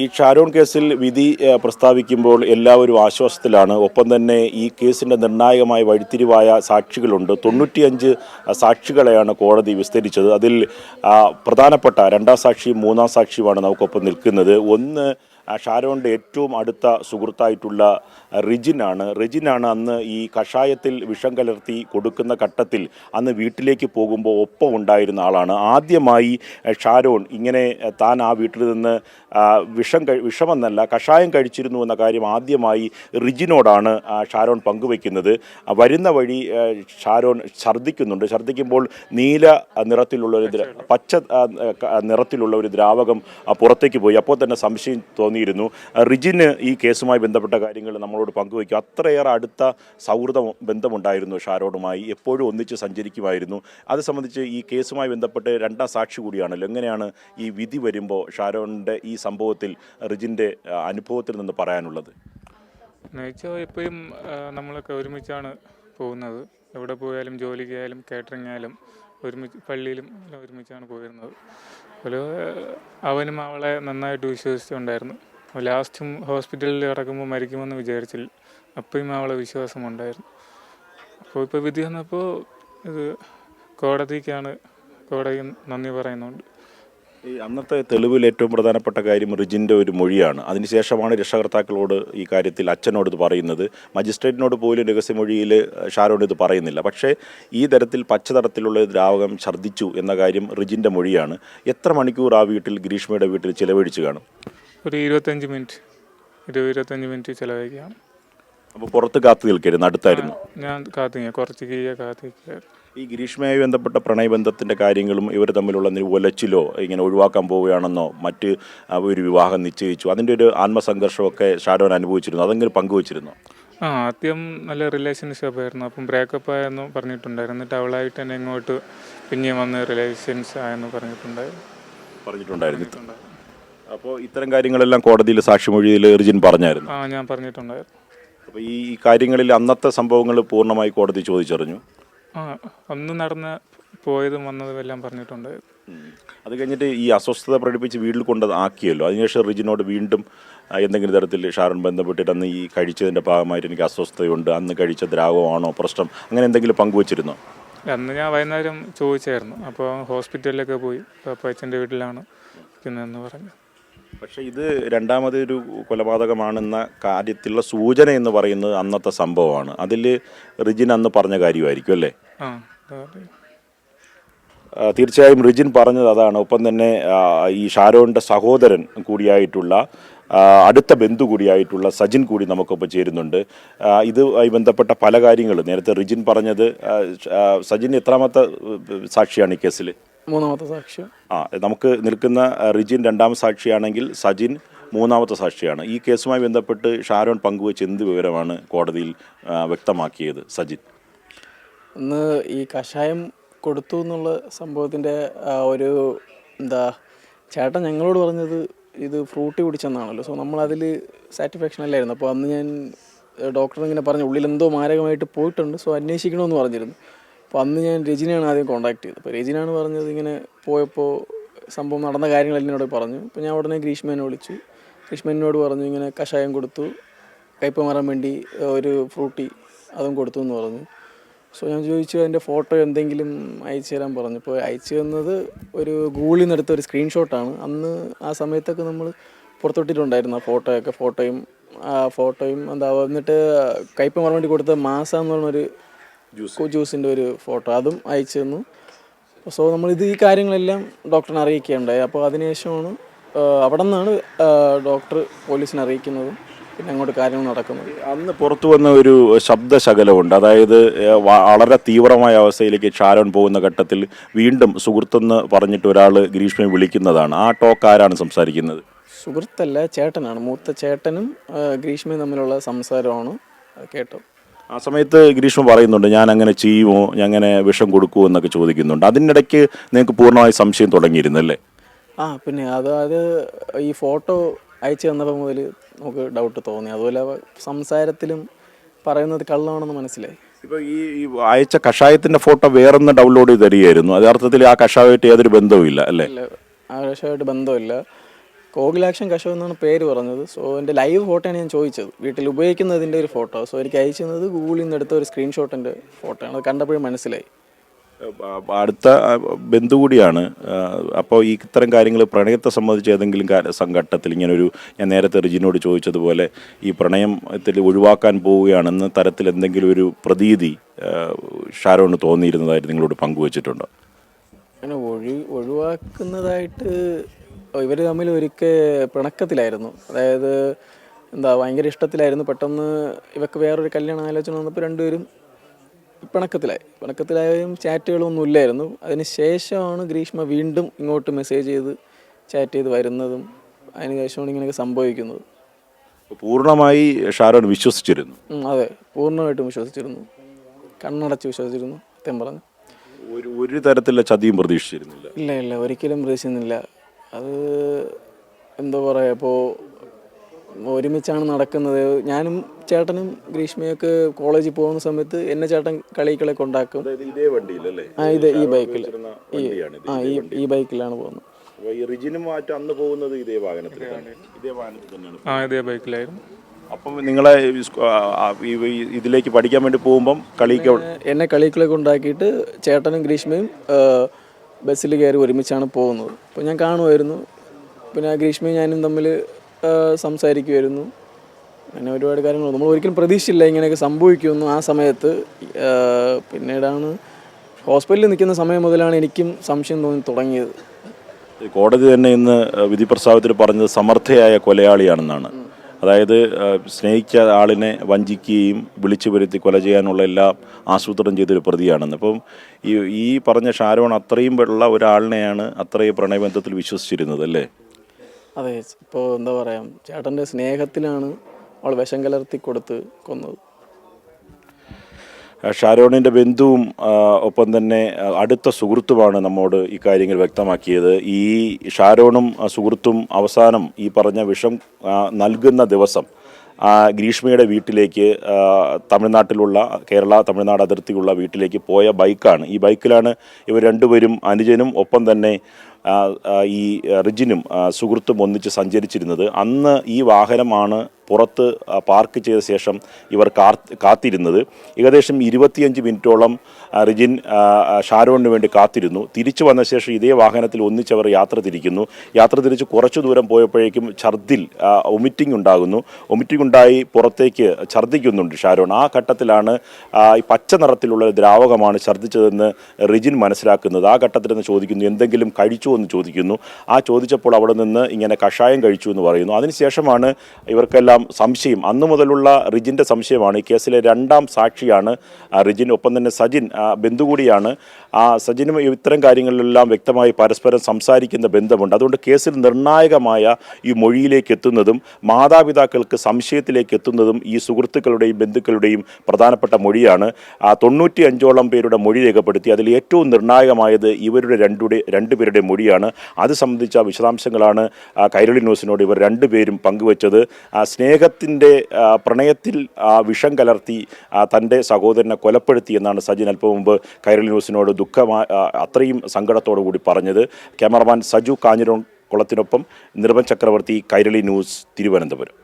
ഈ ഷാരോൺ കേസിൽ വിധി പ്രസ്താവിക്കുമ്പോൾ എല്ലാവരും ആശ്വാസത്തിലാണ്. ഒപ്പം തന്നെ ഈ കേസിൻ്റെ നിർണായകമായ വഴിത്തിരിവായ സാക്ഷികളുണ്ട്. 95 സാക്ഷികളെയാണ് കോടതി വിസ്തരിച്ചത്. അതിൽ പ്രധാനപ്പെട്ട രണ്ടാം സാക്ഷിയും മൂന്നാം സാക്ഷിയുമാണ് നമുക്കൊപ്പം നിൽക്കുന്നത്. ഒന്ന് ഷാരോണിൻ്റെ ഏറ്റവും അടുത്ത സുഹൃത്തായിട്ടുള്ള റെജിനാണ് അന്ന് ഈ കഷായത്തിൽ വിഷം കലർത്തി കൊടുക്കുന്ന ഘട്ടത്തിൽ അന്ന് വീട്ടിലേക്ക് പോകുമ്പോൾ ഒപ്പം ഉണ്ടായിരുന്ന ആളാണ്. ആദ്യമായി ഷാരോൺ ഇങ്ങനെ താൻ ആ വീട്ടിൽ നിന്ന് വിഷമെന്നല്ല കഷായം കഴിച്ചിരുന്നു എന്ന കാര്യം ആദ്യമായി റിജിനോടാണ് ഷാരോൺ പങ്കുവയ്ക്കുന്നത്. വരുന്ന വഴി ഷാരോൺ ഛർദ്ദിക്കുമ്പോൾ നീല നിറത്തിലുള്ള പച്ച നിറത്തിലുള്ള ഒരു ദ്രാവകം പുറത്തേക്ക് പോയി. അപ്പോൾ തന്നെ സംശയം തോന്നിയിരുന്നു. റിജിന് ഈ കേസുമായി ബന്ധപ്പെട്ട കാര്യങ്ങൾ നമ്മളോട് പങ്കുവയ്ക്കും. അത്രയേറെ അടുത്ത സൗഹൃദ ബന്ധമുണ്ടായിരുന്നു ഷാരോണുമായി. എപ്പോഴും ഒന്നിച്ച് സഞ്ചരിക്കുമായിരുന്നു. അത് സംബന്ധിച്ച് ഈ കേസുമായി ബന്ധപ്പെട്ട് രണ്ടാം സാക്ഷി കൂടിയാണല്ലോ. എങ്ങനെയാണ് ഈ വിധി വരുമ്പോൾ ഷാരോണിൻ്റെ ഈ സംഭവത്തിൽ റിജിൻ്റെ അനുഭവത്തിൽ നിന്ന് പറയാനുള്ളത്? എപ്പോഴും നമ്മളൊക്കെ ഒരുമിച്ചാണ് പോകുന്നത്. എവിടെ പോയാലും ജോലിക്കായാലും കാറ്ററിംഗ് ആയാലും പള്ളിയിലും ഒരുമിച്ചാണ് പോയിരുന്നത്. ഒരു അവനും അവളെ നന്നായിട്ട് വിശ്വസിച്ചുണ്ടായിരുന്നു. ലാസ്റ്റും ഹോസ്പിറ്റലിൽ കിടക്കുമ്പോൾ മരിക്കുമെന്ന് വിചാരിച്ചില്ല. അപ്പോഴും അവളെ വിശ്വാസമുണ്ടായിരുന്നു. അപ്പോൾ ഇപ്പോൾ വിധി വന്നപ്പോൾ ഇത് കോടതി നന്ദി പറയുന്നുണ്ട്. ഈ അന്നത്തെ തെളിവിൽ ഏറ്റവും പ്രധാനപ്പെട്ട കാര്യം റിജിൻ്റെ ഒരു മൊഴിയാണ്. അതിനുശേഷമാണ് രക്ഷകർത്താക്കളോട് ഈ കാര്യത്തിൽ അച്ഛനോട് ഇത് പറയുന്നത്. മജിസ്ട്രേറ്റിനോട് പോലും രഹസ്യമൊഴിയിൽ ഷാരോൺ ഇത് പറയുന്നില്ല. പക്ഷേ ഈ തരത്തിൽ പച്ചതരത്തിലുള്ള ദ്രാവകം ഛർദ്ദിച്ചു എന്ന കാര്യം റിജിൻ്റെ മൊഴിയാണ്. എത്ര മണിക്കൂർ ആ വീട്ടിൽ ഗ്രീഷ്മയുടെ വീട്ടിൽ ചിലവഴിച്ച് കാണും? ഒരു 25 മിനിറ്റ് ചിലവഴിക്കുകയാണ്. അപ്പോൾ പുറത്ത് കാത്തു നിൽക്കരുത്, അടുത്തായിരുന്നു. ഞാൻ കുറച്ച് കാത്തിരിക്കുകയായിരുന്നു. ഈ ഗ്രീഷ്മയുമായി ബന്ധപ്പെട്ട പ്രണയബന്ധത്തിൻ്റെ കാര്യങ്ങളും ഇവർ തമ്മിലുള്ള ഒലച്ചിലോ ഇങ്ങനെ ഒഴിവാക്കാൻ പോവുകയാണെന്നോ മറ്റ് ഒരു വിവാഹം നിശ്ചയിച്ചു അതിൻ്റെ ഒരു ആത്മസംഘർഷമൊക്കെ ഷാരോൺ അനുഭവിച്ചിരുന്നു. അതെങ്കിലും പങ്കുവച്ചിരുന്നു? ആദ്യം നല്ല റിലേഷൻഷിപ്പ് ആയിരുന്നു. അപ്പം ബ്രേക്കപ്പ് ആയെന്ന് പറഞ്ഞിട്ടുണ്ടായിരുന്നു. എന്നിട്ട് അവളായിട്ട് തന്നെ ഇങ്ങോട്ട് പിന്നെയും വന്ന് റിലേഷൻസ് ആയെന്ന് പറഞ്ഞിട്ടുണ്ടായിരുന്നു. അപ്പോൾ ഇത്തരം കാര്യങ്ങളെല്ലാം കോടതിയിൽ സാക്ഷിമൊഴിയിൽ റിജിൻ പറഞ്ഞായിരുന്നു? ഞാൻ പറഞ്ഞിട്ടുണ്ടായിരുന്നു. അപ്പോൾ ഈ കാര്യങ്ങളിൽ അന്നത്തെ സംഭവങ്ങൾ പൂർണ്ണമായി കോടതി ചോദിച്ചറിഞ്ഞു? അന്ന് നടന്ന പോയതും വന്നതും എല്ലാം പറഞ്ഞിട്ടുണ്ടായിരുന്നു. അത് കഴിഞ്ഞിട്ട് ഈ അസ്വസ്ഥത പ്രകടിപ്പിച്ച് വീട്ടിൽ ആക്കിയല്ലോ. അതിനുശേഷം റിജിനോട് വീണ്ടും എന്തെങ്കിലും തരത്തിൽ ഷാരോൺ ബന്ധപ്പെട്ടിട്ട് അന്ന് ഈ കഴിച്ചതിൻ്റെ ഭാഗമായിട്ട് എനിക്ക് അസ്വസ്ഥതയുണ്ട്, അന്ന് കഴിച്ച ദ്രാവകമാണോ പ്രശ്നം, അങ്ങനെ എന്തെങ്കിലും പങ്കുവച്ചിരുന്നോ? അന്ന് ഞാൻ വൈകുന്നേരം ചോദിച്ചായിരുന്നു. അപ്പോൾ ഹോസ്പിറ്റലിലൊക്കെ പോയി അച്ഛൻ്റെ വീട്ടിലാണ് പിന്നെന്ന് പറഞ്ഞു. പക്ഷേ ഇത് രണ്ടാമതൊരു കൊലപാതകമാണെന്ന കാര്യത്തിലുള്ള സൂചന എന്ന് പറയുന്നത് അന്നത്തെ സംഭവമാണ്. അതിൽ റിജിൻ അന്ന് പറഞ്ഞ കാര്യമായിരിക്കും അല്ലേ? തീർച്ചയായും റിജിൻ പറഞ്ഞത് അതാണ്. ഒപ്പം തന്നെ ഈ ഷാരോണിൻ്റെ സഹോദരൻ കൂടിയായിട്ടുള്ള അടുത്ത ബന്ധു കൂടിയായിട്ടുള്ള സജിൻ കൂടി നമുക്കൊപ്പം ചേരുന്നുണ്ട്. ഇതുമായി ബന്ധപ്പെട്ട പല കാര്യങ്ങളും നേരത്തെ റിജിൻ പറഞ്ഞത്. സജിൻ എത്രാമത്തെ സാക്ഷിയാണ് ഈ കേസിൽ? മൂന്നാമത്തെ സാക്ഷി. നമുക്ക് നിൽക്കുന്ന റിജിൻ രണ്ടാമത്തെ സാക്ഷിയാണെങ്കിൽ സജിൻ മൂന്നാമത്തെ സാക്ഷിയാണ്. ഈ കേസുമായി ബന്ധപ്പെട്ട് ഷാരോൺ പങ്കുവെച്ച എന്ത് വിവരമാണ് കോടതിയിൽ വ്യക്തമാക്കിയത് സജിൻ? ഇന്ന് ഈ കഷായം കൊടുത്തു എന്നുള്ള സംഭവത്തിൻ്റെ ഒരു ചേട്ടൻ ഞങ്ങളോട് പറഞ്ഞത് ഇത് ഫ്രൂട്ടി കുടിച്ചെന്നാണല്ലോ. സോ നമ്മളതിൽ സാറ്റിസ്ഫാക്ഷൻ അല്ലായിരുന്നു. അപ്പോൾ അന്ന് ഞാൻ ഡോക്ടർ ഇങ്ങനെ പറഞ്ഞു ഉള്ളിലെന്തോ മാരകമായിട്ട് പോയിട്ടുണ്ട്, സോ അന്വേഷിക്കണമെന്ന് പറഞ്ഞിരുന്നു. അപ്പോൾ അന്ന് ഞാൻ രജിനെയാണ് ആദ്യം കോൺടാക്ട് ചെയ്തത്. അപ്പോൾ രജിനാണ് പറഞ്ഞത് ഇങ്ങനെ പോയപ്പോൾ സംഭവം നടന്ന കാര്യങ്ങൾ എന്നോട് പറഞ്ഞു. അപ്പോൾ ഞാൻ ഉടനെ ഗ്രീഷ്മേനെ വിളിച്ചു. ഗ്രീഷ്മേനോട് പറഞ്ഞു ഇങ്ങനെ കഷായം കൊടുത്തു, കയ്പ് മാറാൻ വേണ്ടി ഒരു ഫ്രൂട്ടി അതും കൊടുത്തു എന്ന് പറഞ്ഞു. സോ ഞാൻ ചോദിച്ചു അതിൻ്റെ ഫോട്ടോ എന്തെങ്കിലും അയച്ചു തരാൻ പറഞ്ഞു. ഇപ്പോൾ അയച്ചു തന്നത് ഒരു ഗൂഗിളിൽ നിന്ന് എടുത്ത ഒരു സ്ക്രീൻഷോട്ടാണ്. അന്ന് ആ സമയത്തൊക്കെ നമ്മൾ പുറത്തോട്ടിട്ടുണ്ടായിരുന്നു ആ ഫോട്ടോയും എന്നിട്ട് കയ്പ് മാറാൻ വേണ്ടി കൊടുത്ത മാസ എന്ന് പറഞ്ഞൊരു ജ്യൂസിൻ്റെ ഒരു ഫോട്ടോ അതും അയച്ചു തന്നു. സോ നമ്മളിത് ഈ കാര്യങ്ങളെല്ലാം ഡോക്ടറിനെ അറിയിക്കുകയുണ്ടായി. അപ്പോൾ അതിനുശേഷമാണ് അവിടെ നിന്നാണ് ഡോക്ടർ പോലീസിനെ അറിയിക്കുന്നതും പിന്നെ അങ്ങോട്ട് കാര്യങ്ങൾ നടക്കുന്നത്. അന്ന് പുറത്തു വന്ന ഒരു ശബ്ദശകലമുണ്ട്. അതായത് വളരെ തീവ്രമായ അവസ്ഥയിലേക്ക് ഷാരോൺ പോകുന്ന ഘട്ടത്തിൽ വീണ്ടും സുഹൃത്തെന്ന് പറഞ്ഞിട്ട് ഒരാൾ ഗ്രീഷ്മയെ വിളിക്കുന്നതാണ്. ആ ടോക്ക് ആരാണ് സംസാരിക്കുന്നത്? സുഹൃത്തല്ല, ചേട്ടനാണ്. മൂത്ത ചേട്ടനും ഗ്രീഷ്മയും തമ്മിലുള്ള സംസാരമാണ് കേട്ടത്. ആ സമയത്ത് ഗ്രീഷ്മ പറയുന്നുണ്ട് ഞാൻ അങ്ങനെ ചെയ്യുമോ, ഞാൻ അങ്ങനെ വിഷം കൊടുക്കുമോ എന്നൊക്കെ ചോദിക്കുന്നുണ്ട്. അതിനിടയ്ക്ക് നിങ്ങൾക്ക് പൂർണ്ണമായി സംശയം തുടങ്ങിയിരുന്നല്ലേ? പിന്നെ അതായത് ഈ ഫോട്ടോ അയച്ചു തന്നപ്പോൾ മുതൽ നമുക്ക് ഡൗട്ട് തോന്നി. അതുപോലെ സംസാരത്തിലും പറയുന്നത് കള്ളമാണെന്ന് മനസ്സിലായി. ഇപ്പോൾ ഈ അയച്ച കഷായത്തിൻ്റെ ഫോട്ടോ വേറൊന്ന് ഡൗൺലോഡ് ചെയ്ത് തരികയായിരുന്നു. യഥാർത്ഥത്തിൽ ആ കഷായമായിട്ട് യാതൊരു ബന്ധവും ഇല്ല അല്ലേ? ആ കഷായമായിട്ട് ബന്ധമില്ല. കോകിലാക്ഷൻ കശവ് എന്നാണ് പേര് പറഞ്ഞത്. സോ എൻ്റെ ലൈവ് ഫോട്ടോയാണ് ഞാൻ ചോദിച്ചത്, വീട്ടിൽ ഉപയോഗിക്കുന്നതിൻ്റെ ഒരു ഫോട്ടോ. സോ എനിക്ക് അയച്ചത് ഗൂഗിളിൽ നിന്ന് എടുത്ത ഒരു സ്ക്രീൻഷോട്ടിൻ്റെ ഫോട്ടോയാണ്. അത് കണ്ടപ്പോഴും മനസ്സിലായി. അടുത്ത ബന്ധു കൂടിയാണ്. അപ്പോൾ ഈ ഇത്തരം കാര്യങ്ങൾ പ്രണയത്തെ സംബന്ധിച്ച് ഏതെങ്കിലും ഘട്ടത്തിൽ ഇങ്ങനൊരു, ഞാൻ നേരത്തെ റിജിനോട് ചോദിച്ചതുപോലെ ഈ പ്രണയത്തിൽ ഒഴിവാക്കാൻ പോവുകയാണെന്ന തരത്തിൽ എന്തെങ്കിലും ഒരു പ്രതീതി ഷാരോണ് തോന്നിയിരുന്നതായിട്ട് നിങ്ങളോട് പങ്കുവച്ചിട്ടുണ്ടോ? അങ്ങനെ ഒഴിവാക്കുന്നതായിട്ട് ഇവർ തമ്മിൽ ഒരിക്കൽ പിണക്കത്തിലായിരുന്നു. അതായത് ഭയങ്കര ഇഷ്ടത്തിലായിരുന്നു. പെട്ടെന്ന് ഇവർക്ക് വേറൊരു കല്യാണ ആലോചന വന്നപ്പോൾ രണ്ടുപേരും പിണക്കത്തിലായും ചാറ്റുകളൊന്നും ഇല്ലായിരുന്നു. അതിന് ശേഷമാണ് ഗ്രീഷ്മ വീണ്ടും ഇങ്ങോട്ട് മെസ്സേജ് ചെയ്ത് ചാറ്റ് ചെയ്ത് വരുന്നതും അതിന് ശേഷമാണ് ഇങ്ങനെയൊക്കെ സംഭവിക്കുന്നത്. പൂർണ്ണമായി ഷാരോൺ വിശ്വസിച്ചിരുന്നു? അതെ, പൂർണ്ണമായിട്ടും വിശ്വസിച്ചിരുന്നു, കണ്ണടച്ച് വിശ്വസിച്ചിരുന്നു. സത്യം പറഞ്ഞു ഒരു തരത്തിലുള്ള ചതിയും പ്രതീക്ഷിച്ചിരുന്നില്ല? ഇല്ല, ഒരിക്കലും പ്രതീക്ഷിക്കുന്നില്ല. അത് എന്താ പറയുക, ഇപ്പോൾ ഒരുമിച്ചാണ് നടക്കുന്നത്. ഞാനും ചേട്ടനും ഗ്രീഷ്മയൊക്കെ കോളേജിൽ പോകുന്ന സമയത്ത് എന്നെ ചേട്ടൻ കളികളെ കൊണ്ടാക്കും. ഇതേ വണ്ടിയിലല്ലേ? ഈ ബൈക്കിൽ, ഈ ബൈക്കിലാണ് പോകുന്നത്. അന്ന് പോകുന്നത് ഇതേ വാഹനത്തിലാണ്? ഇതേ ബൈക്കിലായിരുന്നു. അപ്പം നിങ്ങളെ ഇതിലേക്ക് പഠിക്കാൻ വേണ്ടി പോകുമ്പം എന്നെ കളികളെ കൊണ്ടാക്കിയിട്ട് ചേട്ടനും ഗ്രീഷ്മയും ബസ്സിൽ കയറി ഒരുമിച്ചാണ് പോകുന്നത്. അപ്പോൾ ഞാൻ കാണുമായിരുന്നു. പിന്നെ ഗ്രീഷ്മയും ഞാനും തമ്മിൽ സംസാരിക്കുമായിരുന്നു. അങ്ങനെ ഒരുപാട് കാര്യങ്ങൾ നമ്മൾ ഒരിക്കലും പ്രതീക്ഷിച്ചില്ല ഇങ്ങനെയൊക്കെ സംഭവിക്കുമെന്ന്. ആ സമയത്ത് പിന്നീടാണ് ഹോസ്പിറ്റലിൽ നിൽക്കുന്ന സമയം മുതലാണ് എനിക്കും സംശയം തോന്നി തുടങ്ങിയത്. കോടതി തന്നെ ഇന്ന് വിധി പ്രസ്താവത്തിൽ പറഞ്ഞത് സമർത്ഥയായ കൊലയാളിയാണെന്നാണ്. അതായത് സ്നേഹിച്ച ആളിനെ വഞ്ചിക്കുകയും വിളിച്ചു വരുത്തി കൊല ചെയ്യാനുള്ള എല്ലാം ആസൂത്രണം ചെയ്തൊരു പ്രതിയാണെന്ന്. അപ്പം ഈ പറഞ്ഞ ഷാരോൺ അത്രയും ഉള്ള ഒരാളിനെയാണ് അത്രയും പ്രണയബന്ധത്തിൽ വിശ്വസിച്ചിരുന്നത് അല്ലേ? അതെ, ഇപ്പോൾ എന്താ പറയുക, ചേട്ടൻ്റെ സ്നേഹത്തിലാണ് അവൾ വിഷം കലർത്തി കൊടുത്ത് കൊന്നത്. ഷാരോണിൻ്റെ ബന്ധുവും ഒപ്പം തന്നെ അടുത്ത സുഹൃത്തുമാണ് നമ്മോട് ഈ കാര്യങ്ങൾ വ്യക്തമാക്കിയത്. ഈ ഷാരോണും സുഹൃത്തും അവസാനം ഈ പറഞ്ഞ വിഷം നൽകുന്ന ദിവസം ഗ്രീഷ്മയുടെ വീട്ടിലേക്ക്, തമിഴ്നാട്ടിലുള്ള തമിഴ്നാട് അതിർത്തിയുള്ള വീട്ടിലേക്ക് പോയ ബൈക്കാണ്. ഈ ബൈക്കിലാണ് ഇവർ രണ്ടുപേരും, അനുജനും ഒപ്പം തന്നെ ഈ റിജിനും സുഹൃത്തും ഒന്നിച്ച് സഞ്ചരിച്ചിരുന്നത്. അന്ന് ഈ വാഹനമാണ് പുറത്ത് പാർക്ക് ചെയ്ത ശേഷം ഇവർ കാത്തിരുന്നത്. ഏകദേശം 25 മിനിറ്റോളം റിജിൻ ഷാരോണിന് വേണ്ടി കാത്തിരുന്നു. തിരിച്ചു വന്ന ശേഷം ഇതേ വാഹനത്തിൽ ഒന്നിച്ചവർ യാത്ര തിരിച്ച് കുറച്ചു ദൂരം പോയപ്പോഴേക്കും വൊമിറ്റിംഗ് ഉണ്ടായി പുറത്തേക്ക് ഛർദ്ദിക്കുന്നുണ്ട് ഷാരോൺ. ആ ഘട്ടത്തിലാണ് ഈ പച്ച നിറത്തിലുള്ള ദ്രാവകമാണ് ഛർദ്ദിച്ചതെന്ന് റിജിൻ മനസ്സിലാക്കുന്നത്. ആ ഘട്ടത്തിൽ നിന്ന് ചോദിക്കുന്നു, എന്തെങ്കിലും കഴിച്ചു എന്ന് ചോദിക്കുന്നു. ആ ചോദിച്ചപ്പോൾ അവിടെ നിന്ന് ഇങ്ങനെ കഷായം കഴിച്ചു എന്ന് പറയുന്നു. അതിനുശേഷമാണ് ഇവർക്കെല്ലാം സംശയം. അന്നു മുതലുള്ള റിജിൻ്റെ സംശയമാണ്. ഈ കേസിലെ രണ്ടാം സാക്ഷിയാണ് റിജിൻ. ഒപ്പം തന്നെ സജിൻ ബന്ധു കൂടിയാണ്. സജിനും ഇത്തരം കാര്യങ്ങളിലെല്ലാം വ്യക്തമായി പരസ്പരം സംസാരിക്കുന്ന ബന്ധമുണ്ട്. അതുകൊണ്ട് കേസിൽ നിർണായകമായ ഈ മൊഴിയിലേക്ക് എത്തുന്നതും മാതാപിതാക്കൾക്ക് സംശയത്തിലേക്ക് എത്തുന്നതും ഈ സുഹൃത്തുക്കളുടെയും ബന്ധുക്കളുടെയും പ്രധാനപ്പെട്ട മൊഴിയാണ്. 95ഓളം പേരുടെ മൊഴി രേഖപ്പെടുത്തി. അതിൽ ഏറ്റവും നിർണായകമായത് ഇവരുടെ രണ്ടുപേരുടെ മൊഴിയാണ്. അത് സംബന്ധിച്ച വിശദാംശങ്ങളാണ് കൈരളി ന്യൂസിനോട് ഇവർ രണ്ടുപേരും പങ്കുവച്ചത്. സ്നേഹത്തിൻ്റെ പ്രണയത്തിൽ വിഷം കലർത്തി തൻ്റെ സഹോദരനെ കൊലപ്പെടുത്തി എന്നാണ് സജിൻ അല്പം മുമ്പ് കൈരളി ന്യൂസിനോട് അത്രയും സങ്കടത്തോടു കൂടി പറഞ്ഞത്. ക്യാമറമാൻ സജു കാഞ്ഞിരോൺ കുളത്തിനൊപ്പം നിർഭൻ ചക്രവർത്തി, കൈരളി ന്യൂസ്, തിരുവനന്തപുരം.